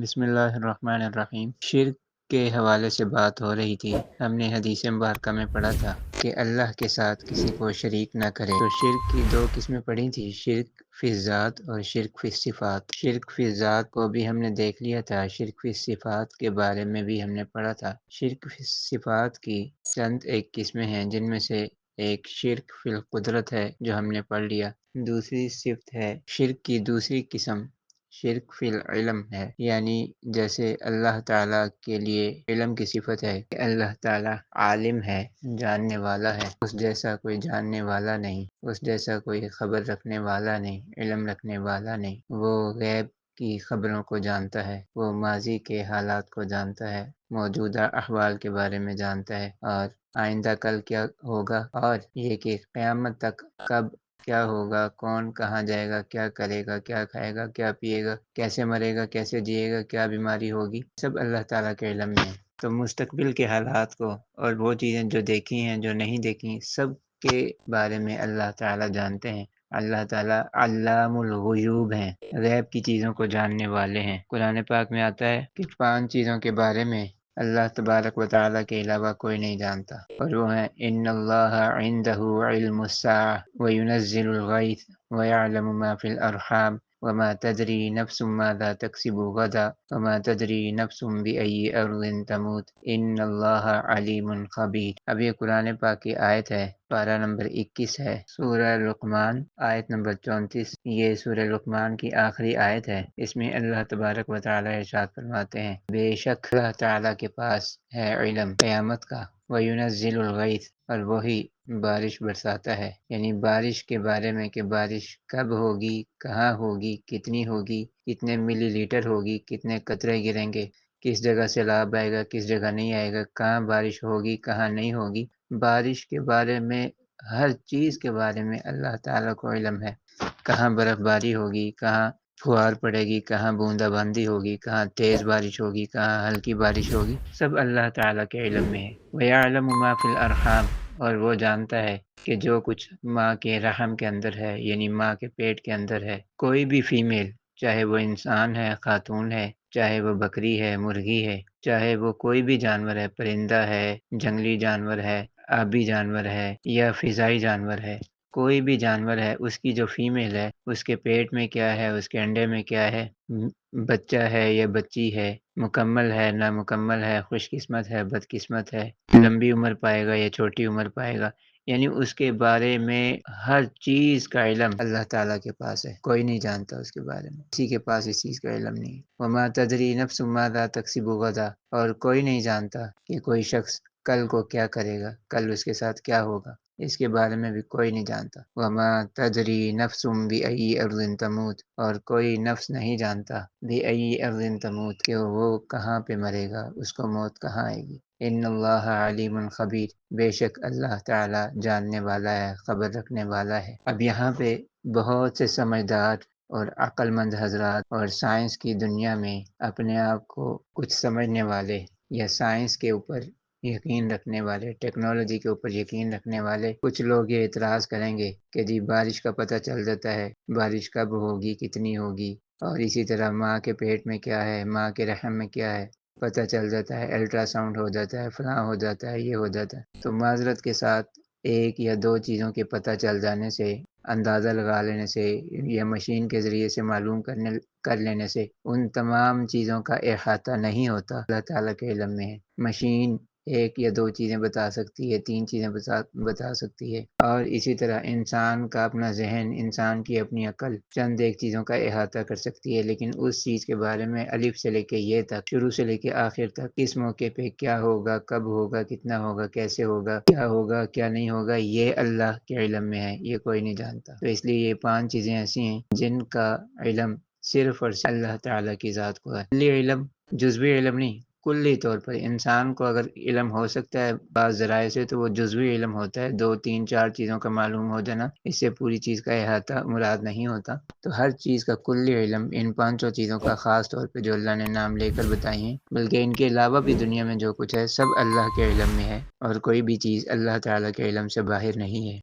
بسم اللہ الرحمن الرحیم۔ شرک کے حوالے سے بات ہو رہی تھی۔ ہم نے حدیث مبارکہ میں پڑھا تھا کہ اللہ کے ساتھ کسی کو شریک نہ کرے۔ تو شرک کی دو قسمیں پڑھی تھی، شرک فی الذات اور شرک فی الصفات۔ شرک فی الذات کو بھی ہم نے دیکھ لیا تھا، شرک فی الصفات کے بارے میں بھی ہم نے پڑھا تھا۔ شرک فی الصفات کی چند ایک قسمیں ہیں، جن میں سے ایک شرک فی القدرت ہے جو ہم نے پڑھ لیا۔ دوسری صفت ہے شرک کی دوسری قسم شرک فی العلم ہے، یعنی جیسے اللہ تعالیٰ کے لیے علم کی صفت ہے کہ اللہ تعالیٰ عالم ہے، جاننے والا ہے، اس جیسا کوئی جاننے والا نہیں، اس جیسا کوئی خبر رکھنے والا نہیں، علم رکھنے والا نہیں۔ وہ غیب کی خبروں کو جانتا ہے، وہ ماضی کے حالات کو جانتا ہے، موجودہ احوال کے بارے میں جانتا ہے، اور آئندہ کل کیا ہوگا، اور یہ کہ قیامت تک کب کیا ہوگا، کون کہاں جائے گا، کیا کرے گا، کیا کھائے گا، کیا پیے گا، کیسے مرے گا، کیسے جیے گا، کیا بیماری ہوگی، سب اللہ تعالیٰ کے علم میں ہے۔ تو مستقبل کے حالات کو اور وہ چیزیں جو دیکھی ہیں جو نہیں دیکھی، سب کے بارے میں اللہ تعالیٰ جانتے ہیں۔ اللہ تعالیٰ علام الغیوب ہیں، غیب کی چیزوں کو جاننے والے ہیں۔ قرآن پاک میں آتا ہے کہ 5 چیزوں کے بارے میں اللہ تبارک و تعالیٰ کے علاوہ کوئی نہیں جانتا، اور وہ ہیں ان اللہ عندہ علم الساعہ وینزل الغیث ویعلم ما فی الارحام وما تدری نفس ماذا تکسب غدا وما تدری نفس بأی ارض تموت ان اللہ علیم خبیر۔ اب یہ قرآن پاک کی آیت ہے، پارہ نمبر 21 ہے، سورہ لقمان آیت نمبر 34۔ یہ سورہ لقمان کی آخری آیت ہے۔ اس میں اللہ تبارک و تعالی ارشاد فرماتے ہیں، بے شک اللہ تعالیٰ کے پاس ہے علم قیامت کا، وَيُنَزِّلُ الْغَيْثَ، اور وہی بارش برساتا ہے، یعنی بارش کے بارے میں کہ بارش کب ہوگی، کہاں ہوگی، کتنی ہوگی، کتنے ملی لیٹر ہوگی، کتنے قطرے گریں گے، کس جگہ سیلاب آئے گا، کس جگہ نہیں آئے گا، کہاں بارش ہوگی، کہاں نہیں ہوگی۔ بارش کے بارے میں، ہر چیز کے بارے میں اللہ تعالیٰ کو علم ہے۔ کہاں برف باری ہوگی، کہاں فوار پڑے گی، کہاں بوندا باندی ہوگی، کہاں تیز بارش ہوگی، کہاں ہلکی بارش ہوگی، سب اللہ تعالیٰ کے علم میں ہے۔ وَيَعْلَمُ مَا فِي الْأَرْحَامِ، اور وہ جانتا ہے کہ جو کچھ ماں کے رحم کے اندر ہے، یعنی ماں کے پیٹ کے اندر ہے، کوئی بھی فیمیل، چاہے وہ انسان ہے، خاتون ہے، چاہے وہ بکری ہے، مرغی ہے، چاہے وہ کوئی بھی جانور ہے، پرندہ ہے، جنگلی جانور ہے، آبی جانور ہے یا فضائی جانور ہے، کوئی بھی جانور ہے، اس کی جو فیمیل ہے، اس کے پیٹ میں کیا ہے، اس کے انڈے میں کیا ہے، بچہ ہے یا بچی ہے، مکمل ہے نامکمل ہے، خوش قسمت ہے بدقسمت ہے، لمبی عمر پائے گا یا چھوٹی عمر پائے گا، یعنی اس کے بارے میں ہر چیز کا علم اللہ تعالیٰ کے پاس ہے۔ کوئی نہیں جانتا اس کے بارے میں، کسی کے پاس اس چیز کا علم نہیں ہے۔ وما تدری نفس ماذا تکسب غدا، اور کوئی نہیں جانتا کہ کوئی شخص کل کو کیا کرے گا، کل اس کے ساتھ کیا ہوگا، اس کے بارے میں بھی کوئی نہیں جانتا۔ وما تدری نفس بأی ارض تموت، اور کوئی نفس نہیں جانتا بأی ارض تموت کہ وہ کہاں پہ مرے گا، اس کو موت کہاں آئے گی۔ ان اللہ علیم خبیر، بے شک اللہ تعالی جاننے والا ہے، خبر رکھنے والا ہے۔ اب یہاں پہ بہت سے سمجھدار اور عقل مند حضرات اور سائنس کی دنیا میں اپنے آپ کو کچھ سمجھنے والے یا سائنس کے اوپر یقین رکھنے والے، ٹیکنالوجی کے اوپر یقین رکھنے والے کچھ لوگ یہ اعتراض کریں گے کہ جی بارش کا پتہ چل جاتا ہے، بارش کب ہوگی، کتنی ہوگی، اور اسی طرح ماں کے پیٹ میں کیا ہے، ماں کے رحم میں کیا ہے، پتہ چل جاتا ہے، الٹرا ساؤنڈ ہو جاتا ہے، فلاں ہو جاتا ہے، یہ ہو جاتا ہے۔ تو معذرت کے ساتھ ایک یا دو چیزوں کے پتہ چل جانے سے، اندازہ لگا لینے سے یا مشین کے ذریعے سے معلوم کر لینے سے ان تمام چیزوں کا احاطہ نہیں ہوتا، اللہ تعالیٰ کے علم میں ہے۔ مشین ایک یا دو چیزیں بتا سکتی ہے، 3 چیزیں بتا سکتی ہے، اور اسی طرح انسان کا اپنا ذہن، انسان کی اپنی عقل چند ایک چیزوں کا احاطہ کر سکتی ہے، لیکن اس چیز کے بارے میں الف سے لے کے یہ تک، شروع سے لے کے آخر تک، کس موقع پہ کیا ہوگا، کب ہوگا، کتنا ہوگا، کیسے ہوگا، کیا ہوگا، کیا نہیں ہوگا، یہ اللہ کے علم میں ہے، یہ کوئی نہیں جانتا۔ تو اس لیے یہ 5 چیزیں ایسی ہیں جن کا علم صرف اور صرف اللہ تعالیٰ کی ذات کو ہے۔ کلی علم، جزوی علم نہیں، کلی طور پر انسان کو اگر علم ہو سکتا ہے بعض ذرائع سے، تو وہ جزوی علم ہوتا ہے، 2 3 4 چیزوں کا معلوم ہو جانا، اس سے پوری چیز کا احاطہ مراد نہیں ہوتا۔ تو ہر چیز کا کلی علم، ان 5 چیزوں کا خاص طور پہ جو اللہ نے نام لے کر بتائی ہیں، بلکہ ان کے علاوہ بھی دنیا میں جو کچھ ہے سب اللہ کے علم میں ہے، اور کوئی بھی چیز اللہ تعالیٰ کے علم سے باہر نہیں ہے۔